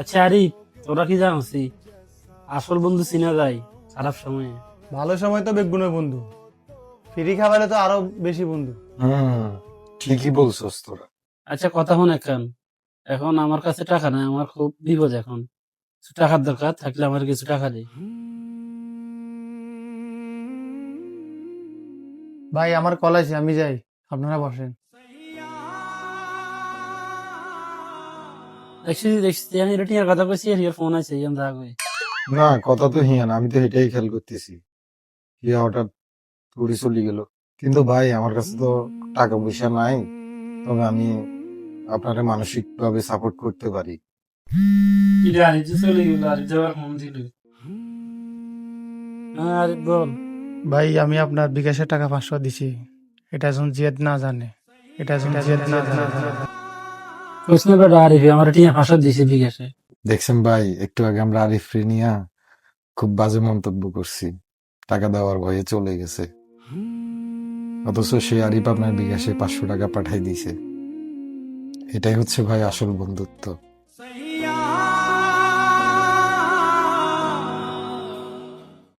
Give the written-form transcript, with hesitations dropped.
আচ্ছা আরিফ, তোরা কি জানছি আসল বন্ধু চিনা যায় খারাপ সময়ে? ভালো সময় তো বেগুনের বন্ধু, ফ্রি খাবারে তো আরো বেশি বন্ধু। হুম, ঠিকই বলছস তোরা। আচ্ছা কথা হন এখন, এখন আমার কাছে টাকা নাই, আমার খুব বিপদ এখন, কিছু টাকার দরকার, থাকলে আমার কিছু টাকা দে। ভাই আমার কল আছে, আমি যাই, আপনারা বসেন। দেখছি দেখছি আমি এটা টিয়ার কথা কইছি, আর ফোন আছে ইয়ান দা কই। না, কথা তো হিয়ান, আমি তো এটাই খেয়াল করতেছি। হিয়া হঠাৎ উড়ে চলে গেল। কিন্তু ভাই আমার কাছে তো টাকা পয়সা নাই, তবে আমি আপনারে মানসিক ভাবে সাপোর্ট করতে পারি। কি রে আরিফ যে চলে গেল, আরিফ যাবার ফোন দিল। হ্যাঁ আরিফ বল। ভাই আমি আপনার বিকাশের টাকা 500 দিছি, এটা যেন জিয়াদ না জানে, এটা যেন জিয়াদ না জানে। কইস না বেটা আরিফ আমার টিয়া ফাঁসা দিছে বিকাশে। দেখছেন ভাই, একটু আগে আমরা আরিফ রে নিয়া খুব বাজে মন্তব্য করছি, টাকা দেওয়ার ভয়ে চলে গেছে, অথচ সে আরিফ আপনার বিকাশে 500 টাকা পাঠাই দিছে। এটাই হচ্ছে ভাই আসল বন্ধুত্ব।